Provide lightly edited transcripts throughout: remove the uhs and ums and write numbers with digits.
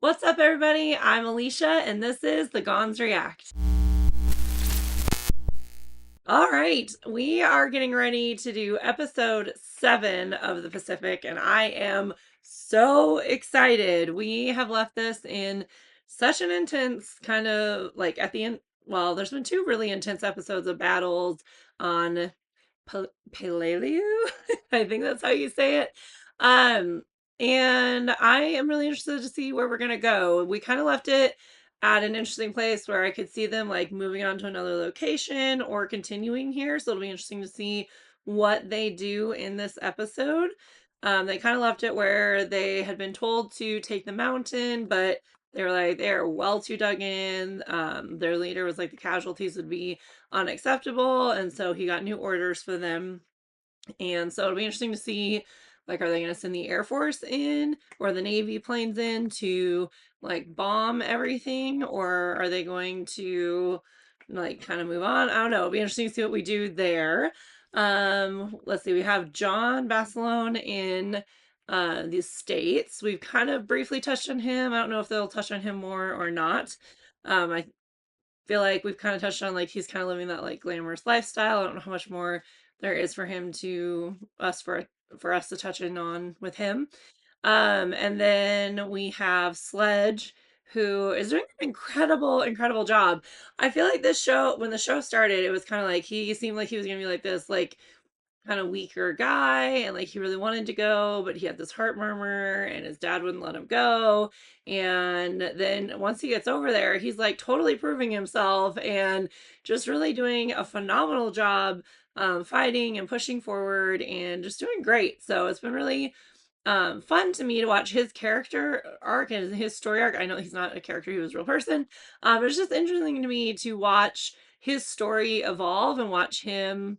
What's up, everybody? I'm Alisha, and this is the Gons React. All right, we are getting ready to do episode 7 of the Pacific, and I am so excited. We have left this in such an intense kind of like at the end. Well, there's been 2 really intense episodes of battles on Peleliu. I think that's how you say it. Um, and I am really interested to see where we're gonna go. We kind of left it at an interesting place where I could see them like moving on to another location or continuing here. So it'll be interesting to see what they do in this episode. They kind of left it where they had been told to take the mountain, but they were like they're well too dug in. Their leader was like the casualties would be unacceptable, and so he got new orders for them. And so it'll be interesting to see, like, are they going to send the Air Force in or the Navy planes in to like bomb everything, or are they going to like kind of move on? I don't know. It'll be interesting to see what we do there. Let's see. We have John Basilone in the States. We've kind of briefly touched on him. I don't know if they'll touch on him more or not. I feel like we've kind of touched on like he's kind of living that like glamorous lifestyle. I don't know how much more there is for him to us for us to touch in on with him. And then we have Sledge, who is doing an incredible job. I feel like this show, when the show started, it was kind of like he seemed like he was gonna be like this like kind of weaker guy, and like he really wanted to go, but he had this heart murmur and his dad wouldn't let him go. And then once he gets over there, he's like totally proving himself and just really doing a phenomenal job, fighting and pushing forward and just doing great. So it's been really fun to me to watch his character arc and his story arc. I know he's not a character, he was a real person. But it's just interesting to me to watch his story evolve and watch him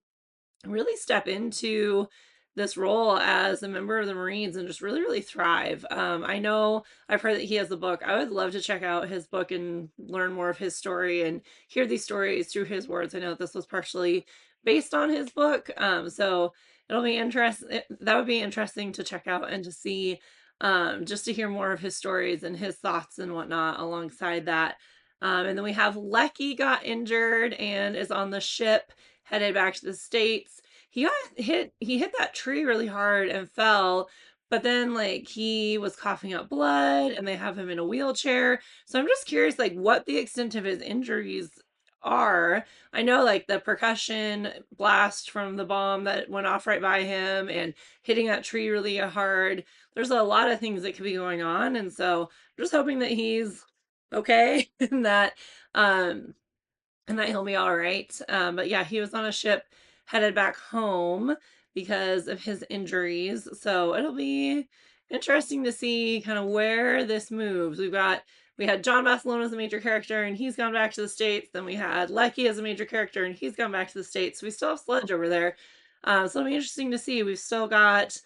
really step into this role as a member of the Marines and just really thrive. I know I've heard that he has a book. I would love to check out his book and learn more of his story and hear these stories through his words. I know this was partially based on his book, so it'll be interesting. That would be interesting to check out and to see, just to hear more of his stories and his thoughts and whatnot alongside that. And then we have Lecky got injured and is on the ship headed back to the States. He hit that tree really hard and fell, but then like he was coughing up blood and they have him in a wheelchair. So I'm just curious like what the extent of his injuries are. I know like the percussion blast from the bomb that went off right by him and hitting that tree really hard. There's a lot of things that could be going on, and so I'm just hoping that he's okay um and that he'll be all right. But yeah, he was on a ship headed back home because of his injuries. So it'll be interesting to see kind of where this moves. We had John Barcelona as a major character and he's gone back to the States. Then we had Lecky as a major character and he's gone back to the States. So we still have Sledge over there. So it'll be interesting to see. We've still got,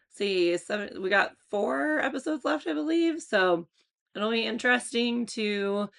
see, we got 4 episodes left, I believe. So it'll be interesting to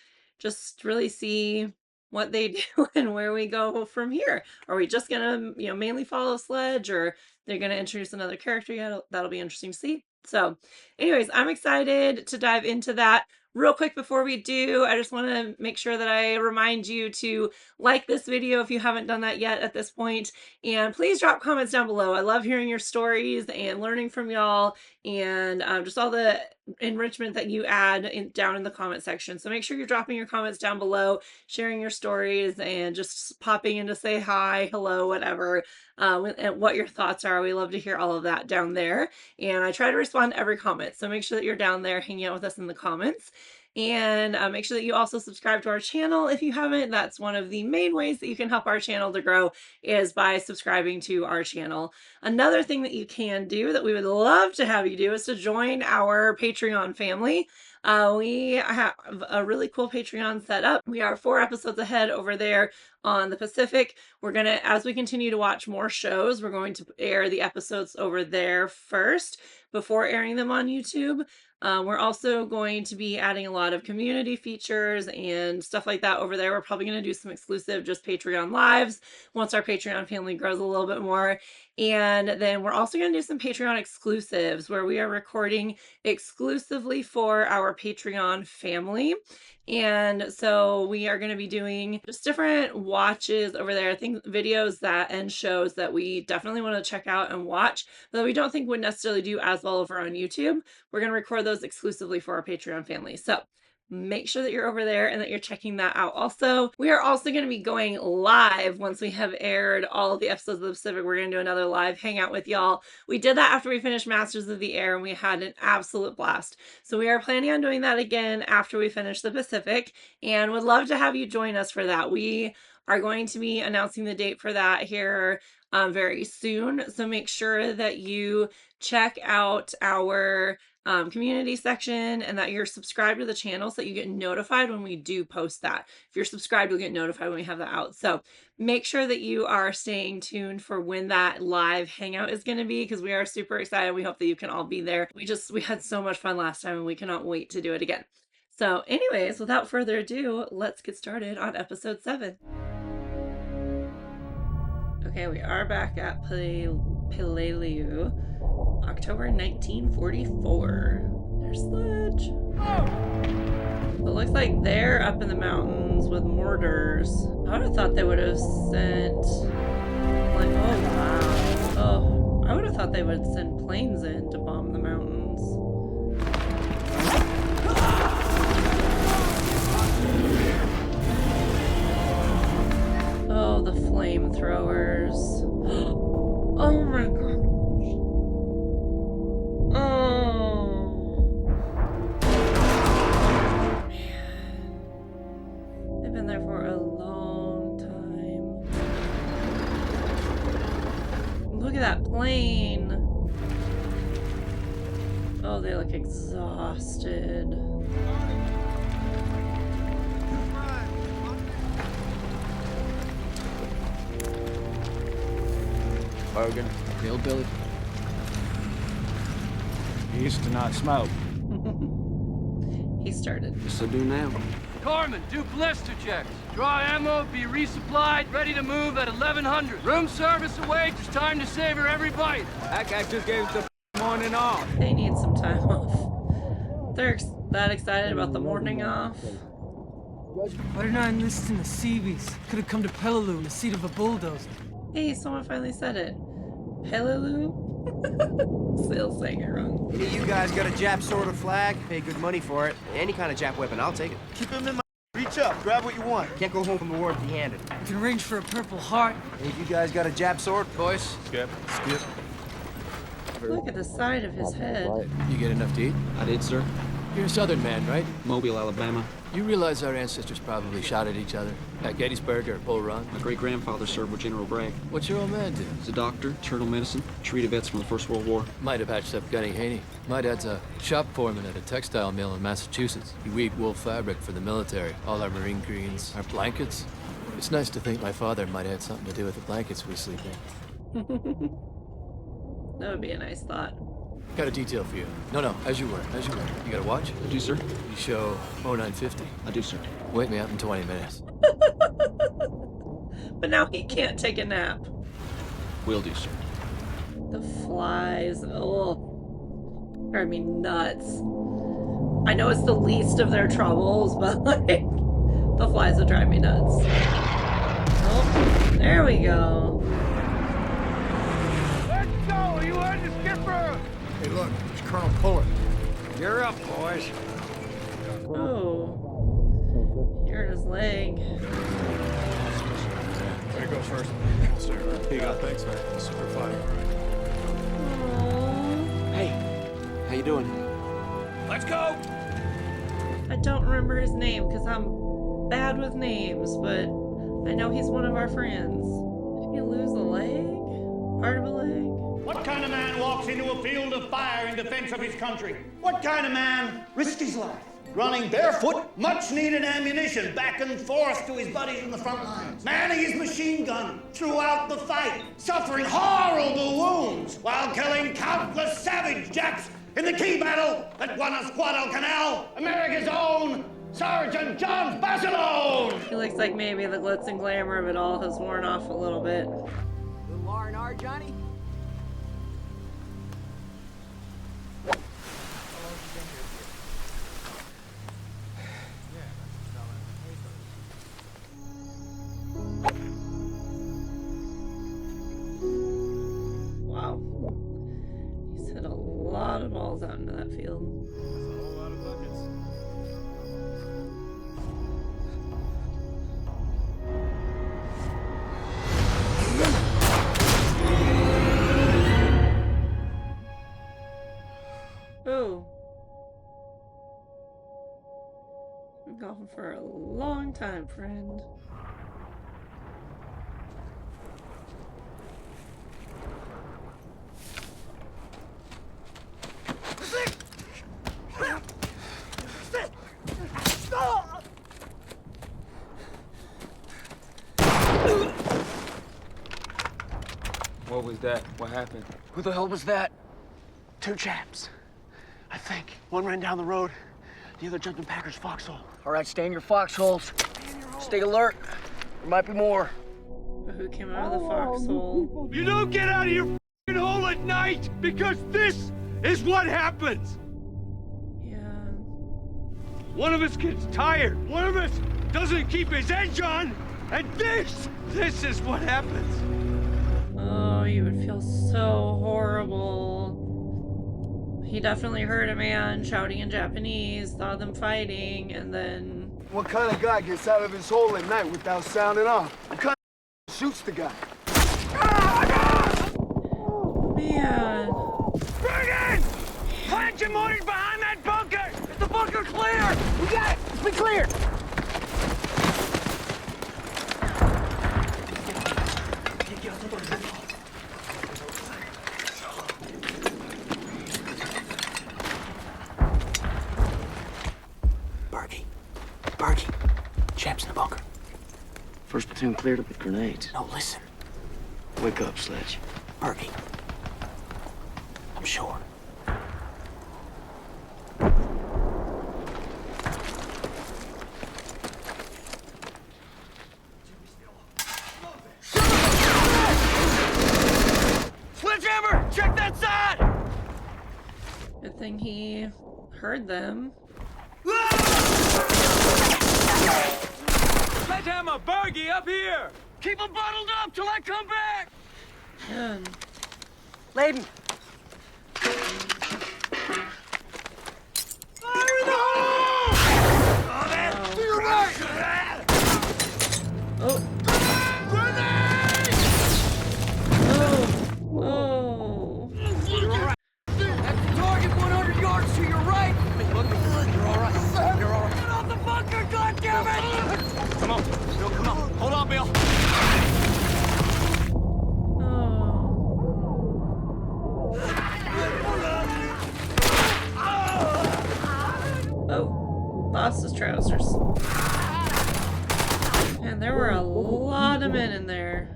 just really see what they do and where we go from here. Are we just gonna, mainly follow Sledge, or they're gonna introduce another character yet? That'll be interesting to see. So, anyways, I'm excited to dive into that. Real quick before we do, I just want to make sure that I remind you to like this video if you haven't done that yet at this point, and please drop comments down below. I love hearing your stories and learning from y'all, and just all the enrichment that you add down in the comment section. So make sure you're dropping your comments down below, sharing your stories, and just popping in to say hi, hello, whatever, and what your thoughts are. We love to hear all of that down there. And I try to respond to every comment. So make sure that you're down there hanging out with us in the comments. And make sure that you also subscribe to our channel if you haven't. That's one of the main ways that you can help our channel to grow, is by subscribing to our channel. Another thing that you can do that we would love to have you do is to join our Patreon family. We have a really cool Patreon set up. We are 4 episodes ahead over there on the Pacific. We're gonna, as we continue to watch more shows, we're going to air the episodes over there first. before airing them on YouTube. We're also going to be adding a lot of community features and stuff like that over there. We're probably going to do some exclusive just Patreon lives once our Patreon family grows a little bit more. And then we're also going to do some Patreon exclusives where we are recording exclusively for our Patreon family. And so we are going to be doing just different watches over there. I think videos that and shows that we definitely want to check out and watch, but we don't think would necessarily do as well over on YouTube. We're going to record those exclusively for our Patreon family. So make sure that you're over there and that you're checking that out. Also, we are also going to be going live once we have aired all of the episodes of the Pacific. We're going to do another live hangout with y'all. We did that after we finished Masters of the Air and we had an absolute blast. So we are planning on doing that again after we finish the Pacific and would love to have you join us for that. We are going to be announcing the date for that here very soon. So make sure that you check out our community section and that you're subscribed to the channel so that you get notified when we do post that. If you're subscribed, you'll get notified when we have that out. So make sure that you are staying tuned for when that live hangout is going to be, because we are super excited. We hope that you can all be there. We had so much fun last time and we cannot wait to do it again. So anyways, without further ado, let's get started on episode 7. Okay, we are back at Peleliu, October 1944. There's Sledge. It looks like they're up in the mountains with mortars. I would have thought they would have sent, like, oh wow. Oh, I would have thought they would send planes in to bomb the mountains. Oh, the flamethrowers. Oh my god. Oh. Man. They've been there for a long time. Look at that plane. Oh, they look exhausted. Bogan, hillbilly. He used to not smoke. He started. So do now. Carmen, do blister checks. Draw ammo, be resupplied, ready to move at 1100. Room service awaits. It's time to savor every bite. That guy just gave us the morning off. They need some time off. They're that excited about the morning off. Why didn't I enlist in the Seabees? Could have come to Peleliu in the seat of a bulldozer. Hey, someone finally said it. Peleliu? Still saying it wrong. Hey, you guys got a Jap sword or flag? Pay good money for it. Any kind of Jap weapon, I'll take it. Keep him in my... Reach up, grab what you want. Can't go home from the war empty-handed. We can arrange for a Purple Heart. Hey, you guys got a Jap sword? Boys, Skip. Look at the side of his head. You get enough to eat? I did, sir. You're a Southern man, right? Mobile, Alabama. You realize our ancestors probably shot at each other? At Gettysburg or Bull Run? My great-grandfather served with General Bragg. What's your old man do? He's a doctor, internal medicine, treated vets from the First World War. Might have patched up Gunny Haney. My dad's a shop foreman at a textile mill in Massachusetts. He weaved wool fabric for the military. All our marine greens, our blankets. It's nice to think my father might have had something to do with the blankets we sleep in. That would be a nice thought. Got a detail for you. No, as you were. You got a watch? I do, sir. You show 0950. I do, sir. Wake me up in 20 minutes. But now he can't take a nap. Will do, sir. The flies. Oh. Drive me nuts. I know it's the least of their troubles, but like, the flies will drive me nuts. Oh, there we go. let's go. You heard the skipper. Hey, look, it's Colonel Puller. You're up, boys. Oh. Hurt his leg. There you go first. Sir. Here you go. Thanks, man. Super fine. Aww. Hey, how you doing? Let's go. I don't remember his name because I'm bad with names, but I know he's one of our friends. Did he lose a leg? Part of a leg? What kind of man walks into a field of fire in defense of his country? What kind of man risks his life running barefoot, much-needed ammunition back and forth to his buddies in the front lines, manning his machine gun throughout the fight, suffering horrible wounds while killing countless savage Japs in the key battle at Guadalcanal, America's own Sergeant John Basilone! He looks like maybe the glitz and glamour of it all has worn off a little bit. Little R&R, Johnny? Wow. He's hit a lot of balls out into that field. Ooh. Been golfing for a long time, friend. What was that? What happened? Who the hell was that? 2 chaps, I think. One ran down the road, the other jumped in Packer's foxhole. All right, stay in your foxholes. Stay alert. There might be more. Who came out of the foxhole? You don't get out of your f***ing hole at night, because this is what happens. Yeah. One of us gets tired. One of us doesn't keep his edge on. And this is what happens. Oh, you would feel so horrible. He definitely heard a man shouting in Japanese, saw them fighting, and then... What kind of guy gets out of his hole at night without sounding off? What kind of shoots the guy? Man. Bergen! Plant your mortars behind that bunker! Is the bunker clear? We got it! It's been cleared! Bargy, chaps in the bunker. First platoon cleared it with grenades. No, listen. Wake up, Sledge. Bargy. I'm sure. Sledgehammer! Check that side! Good thing he heard them. Sledgehammer, Bergie, up here! Keep them bottled up till I come back! Man. Layden! Fire in the hole! Oh, man! Oh. To your right! Oh. Grenade! Oh. Oh. You're all right. That's the target 100 yards to your right! Look, you're all right. You're all right. Get off the bunker, goddammit! Come on, Bill, come on. Hold on, Bill. Oh, lost his trousers. And there were a lot of men in there.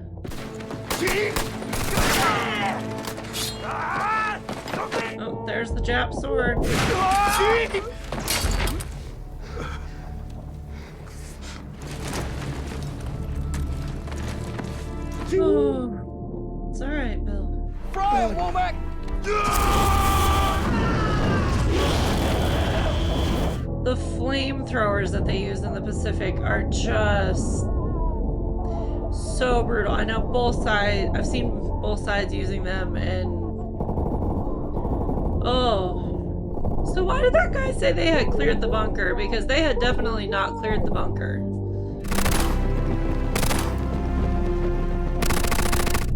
Oh, there's the Jap sword. Oh, it's all right, Bill. Fry it, Womack! The flamethrowers that they use in the Pacific are just so brutal. I know both sides, I've seen both sides using them, and oh. So why did that guy say they had cleared the bunker? Because they had definitely not cleared the bunker.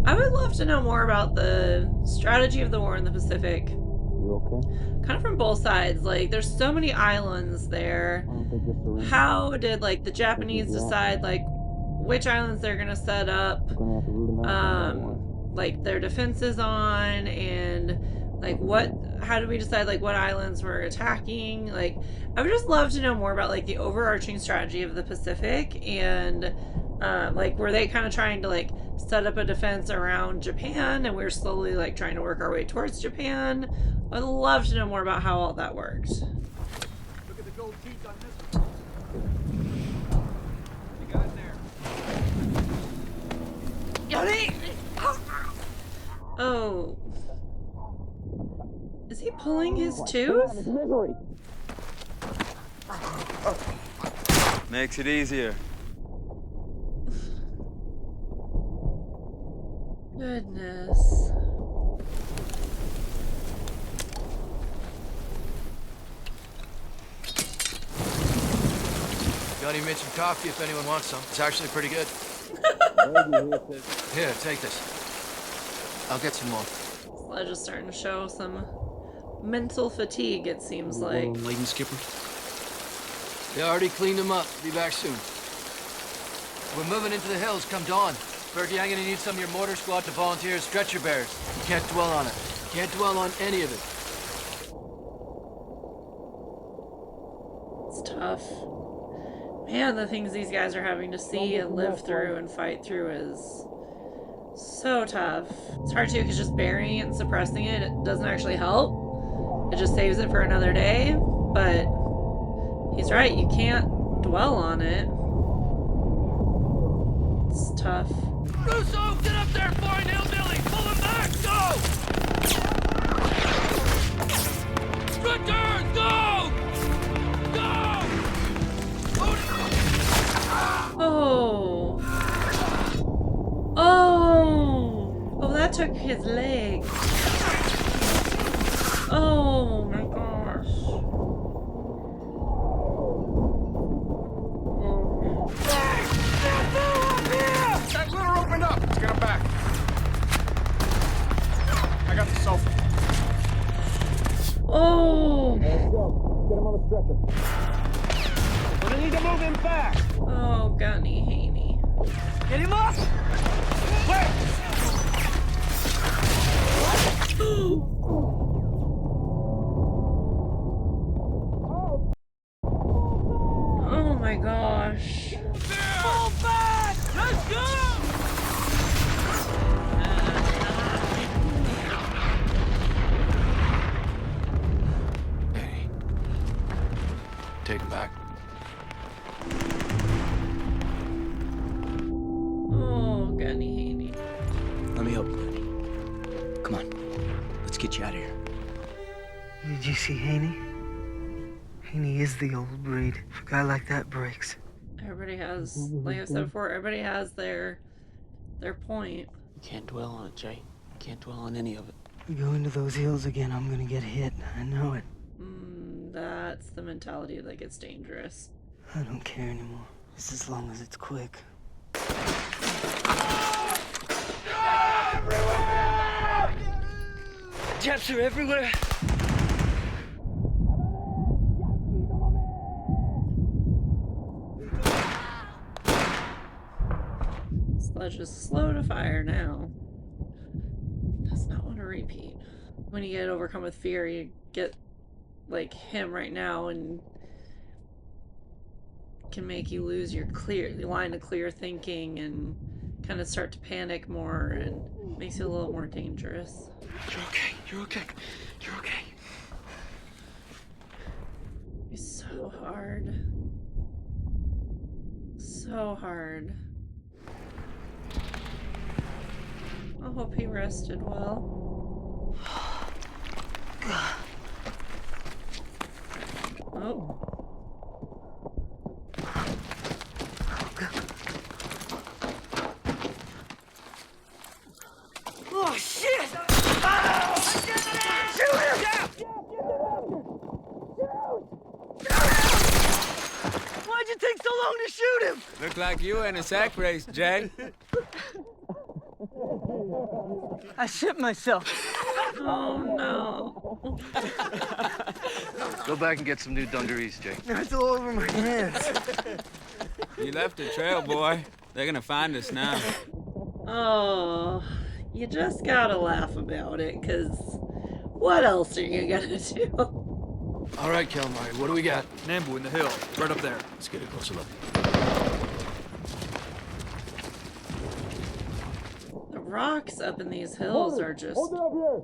I would love to know more about the strategy of the war in the Pacific. You okay? Kind of from both sides. Like, there's so many islands there. How did, like, the Japanese decide, like, which islands they're gonna set up, like, their defenses on, and Like, how did we decide, like, what islands we're attacking? Like, I would just love to know more about, like, the overarching strategy of the Pacific, and, like, were they kind of trying to, like, set up a defense around Japan, and we're slowly, like, trying to work our way towards Japan? I'd love to know more about how all that worked. Look at the gold teeth on this one. You got in there. Oh. Is he pulling his tooth? Makes it easier. Goodness. Johnny mentioned coffee if anyone wants some. It's actually pretty good. Here, take this. I'll get some more. Sledge is starting to show some mental fatigue, it seems like. Laden, Skipper. They already cleaned them up. Be back soon. We're moving into the hills come dawn. Bertie, I'm gonna need some of your mortar squad to volunteer as stretcher bearers. You can't dwell on it. You can't dwell on any of it. It's tough. Man, the things these guys are having to see and live through and fight through is so tough. It's hard too, because just burying it and suppressing it, it doesn't actually help. It just saves it for another day. But he's right, you can't dwell on it. It's tough. Russo, get up there, fine hillbilly! Pull him back, go! Stretcher, go! Go! Oh. Oh. Oh, that took his leg. Oh my gosh. That litter opened up. Let's get him back. I got the sofa. Oh. Let's go. Get him on the stretcher. We need to move him back. Oh, Gunny Haney. Get him up! Oh my gosh. Pull back! Let's go! Hey. Take him back. Oh, Gunny Haney. Let me help you. Come on. Let's get you out of here. Did you see Haney? Haney is the old breed. If a guy like that breaks. Everybody has, like I said before, everybody has their point. You can't dwell on it, Jay. You can't dwell on any of it. We go into those hills again, I'm gonna get hit. I know it. That's the mentality that gets dangerous. I don't care anymore. Just as long as it's quick. Japs are everywhere. Sledge is slow to fire now. Does not want to repeat. When you get overcome with fear, you get like him right now and can make you lose your line of clear thinking and kind of start to panic more and makes you a little more dangerous. You're okay. You're okay. You're okay. It's so hard. So hard. I hope he rested well. Oh. Oh, shit! Oh! Shoot him! Why'd you take so long to shoot him? Look like you in a sack race, Jay. I shit myself. Oh no. Go back and get some new dungarees, Jay. It's all over my hands. You left a trail, boy. They're gonna find us now. Oh, you just gotta laugh about it, because What else are you gonna do? All right, Calamari, what do we got? Nambu in the hill, right up there. Let's get a closer look. The rocks up in these hills are just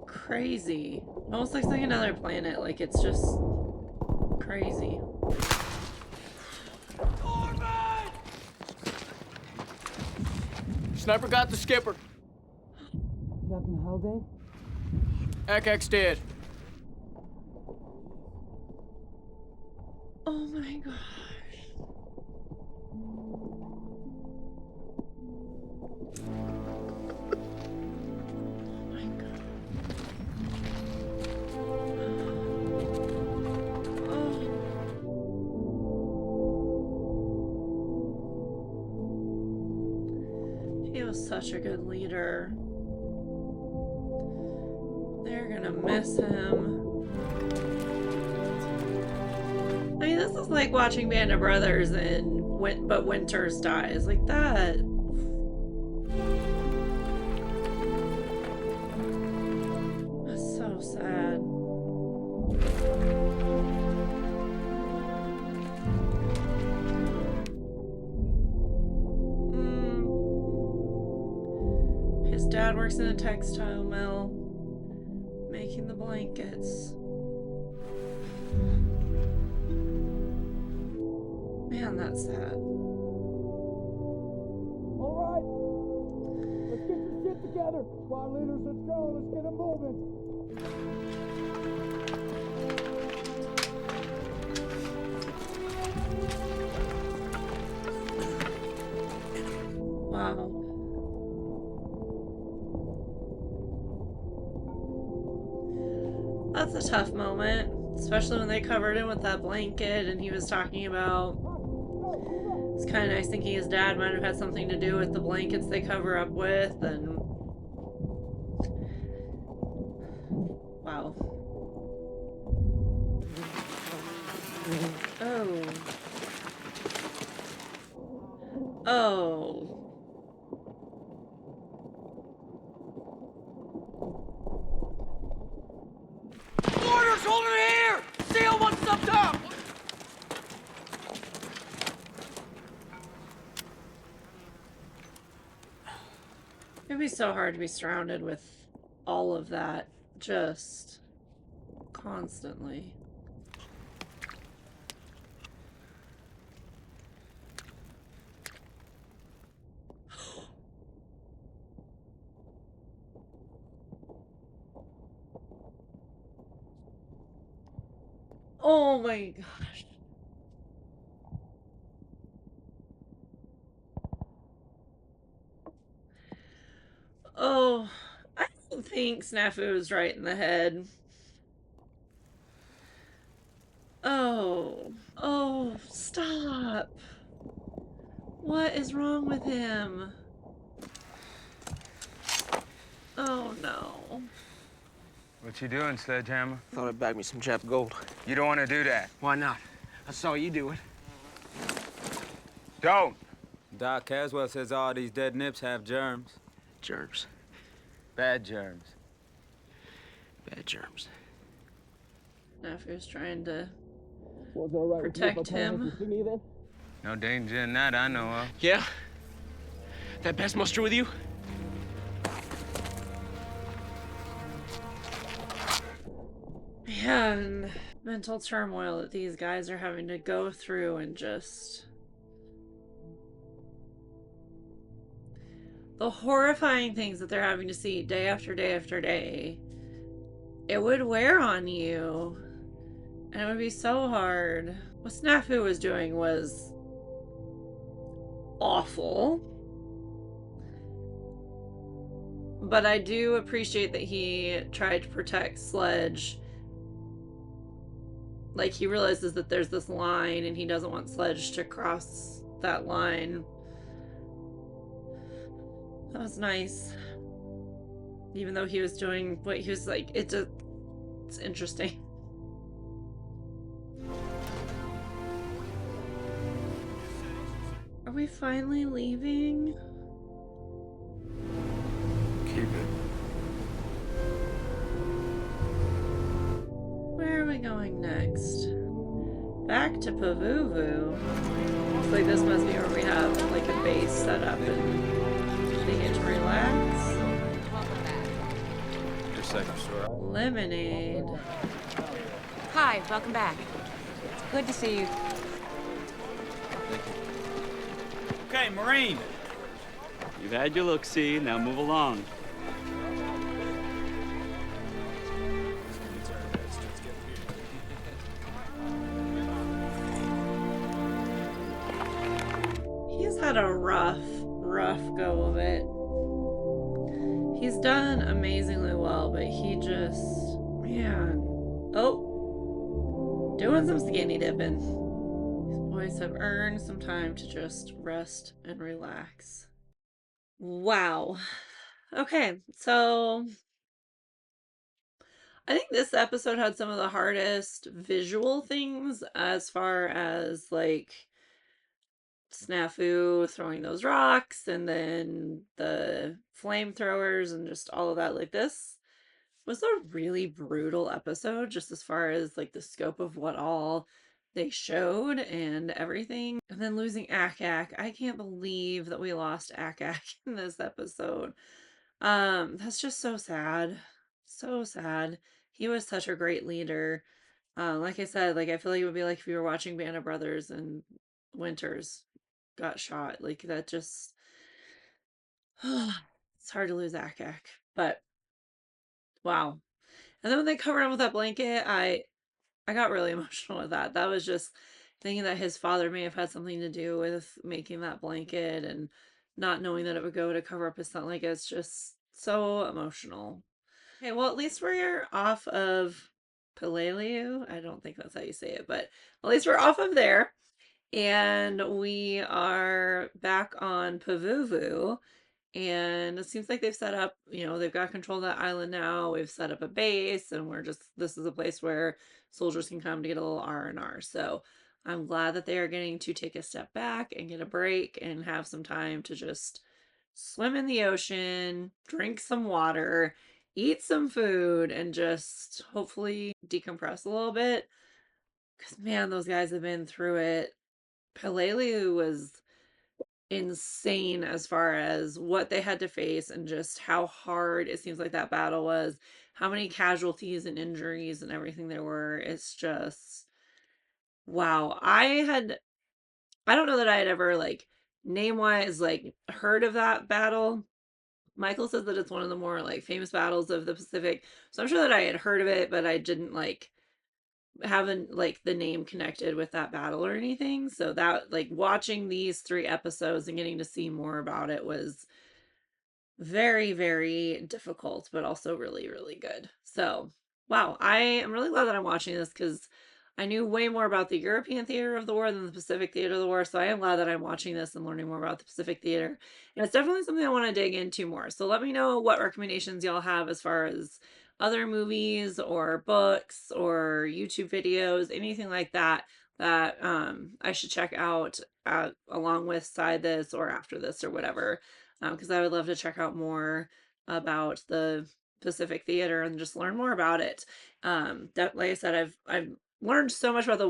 crazy. Almost looks like another planet. Like it's just crazy. Sniper got the skipper. Captain Haldane? XX dead. Oh my gosh. Oh my god. Oh. He was such a good leader. They're gonna miss him. I mean, this is like watching Band of Brothers and but Winters dies like that. That's so sad. His dad works in a textile mill, making the blankets. Man, that's sad. All right. Let's get your shit together. Squad leaders, let's go. Let's get it moving. Wow. That's a tough moment, especially when they covered him with that blanket and he was talking about it's kind of nice thinking his dad might have had something to do with the blankets they cover up with, and wow. Oh. Oh. Orders, hold it here! Seal what's up top! It'd be so hard to be surrounded with all of that just constantly. Oh my gosh. Oh, I don't think Snafu was right in the head. Oh, oh, stop. What is wrong with him? Oh no. What you doing, Sledgehammer? Thought I'd bag me some Jap gold. You don't want to do that. Why not? I saw you do it. Don't! Doc Caswell says all these dead nips have germs. Germs. Bad germs. Bad germs. Snafu's trying to Was it all right protect him. then? No danger in that I know of. Yeah? That best muster with you? Yeah, and mental turmoil that these guys are having to go through, and just the horrifying things that they're having to see day after day after day. It would wear on you, and it would be so hard. What Snafu was doing was awful, but I do appreciate that he tried to protect Sledge. Like, he realizes that there's this line and he doesn't want Sledge to cross that line. That was nice. Even though he was doing what he was like, it's interesting. Are we finally leaving? Keep it. next? Back to Pavuvu. Looks like this must be where we have like a base set up and they get to relax. Your second story. Lemonade. Hi, welcome back. It's good to see you. Okay, Marine. You've had your look-see, now move along. He's had a rough go of it. He's done amazingly well, but he just, man. Oh, doing some skinny dipping. These boys have earned some time to just rest and relax. Wow. Okay, so I think this episode had some of the hardest visual things as far as like Snafu throwing those rocks and then the flamethrowers and just all of that. Like, this was a really brutal episode just as far as like the scope of what all they showed and everything. And then losing Akak. I can't believe that we lost Akak in this episode. That's just so sad. So sad. He was such a great leader. Like I said, like I feel like it would be like if you were watching Band of Brothers and Winters got shot. Like that just it's hard to lose Akak. But wow. And then when they covered him with that blanket, I got really emotional with that. That was just thinking that his father may have had something to do with making that blanket and not knowing that it would go to cover up his son. Like, it's just so emotional. Okay, well, at least we're off of Peleliu. I don't think that's how you say it, but at least we're off of there. And we are back on Pavuvu. And it seems like they've set up, they've got control of that island now. We've set up a base, and this is a place where soldiers can come to get a little R&R. So I'm glad that they are getting to take a step back and get a break and have some time to just swim in the ocean, drink some water, eat some food, and just hopefully decompress a little bit. Because, man, those guys have been through it. Peleliu was insane as far as what they had to face and just how hard it seems like that battle was, how many casualties and injuries and everything there were. It's just wow. I don't know that I had ever like name wise like heard of that battle. Michael says that it's one of the more like famous battles of the Pacific, so I'm sure that I had heard of it, but I didn't like haven't like the name connected with that battle or anything. So that like watching these 3 episodes and getting to see more about it was very, very difficult, but also really, really good. So wow, I am really glad that I'm watching this because I knew way more about the European theater of the war than the Pacific theater of the war. So I am glad that I'm watching this and learning more about the Pacific theater. And it's definitely something I want to dig into more. So let me know what recommendations y'all have as far as other movies or books or YouTube videos, anything like that that I should check out along with side this or after this or whatever. Because I would love to check out more about the Pacific theater and just learn more about it. Like I said, I've learned so much about the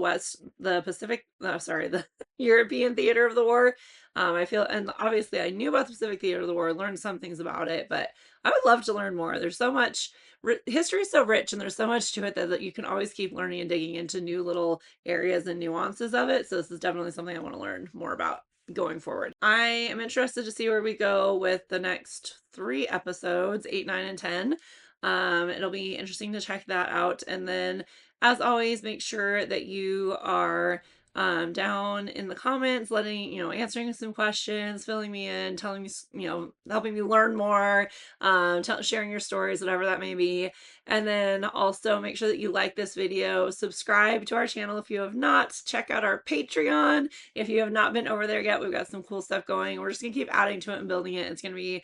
European theater of the war. I feel, and obviously I knew about the Pacific theater of the war, learned some things about it, but I would love to learn more. There's so much, history is so rich and there's so much to it that you can always keep learning and digging into new little areas and nuances of it. So this is definitely something I want to learn more about going forward. I am interested to see where we go with the next 3 episodes, 8, 9, and 10. It'll be interesting to check that out. And then as always, make sure that you are down in the comments, answering some questions, filling me in, telling me, helping me learn more, sharing your stories, whatever that may be. And then also make sure that you like this video, subscribe to our channel if you have not, check out our Patreon if you have not been over there yet. We've got some cool stuff going. We're just gonna keep adding to it and building it. It's gonna be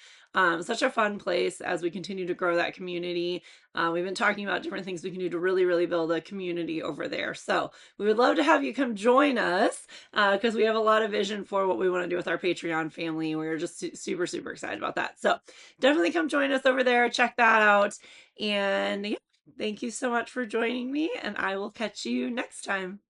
such a fun place as we continue to grow that community. We've been talking about different things we can do to really, really build a community over there. So we would love to have you come join us because we have a lot of vision for what we want to do with our Patreon family. We're just super, super excited about that. So definitely come join us over there. Check that out. And yeah, Thank you so much for joining me, and I will catch you next time.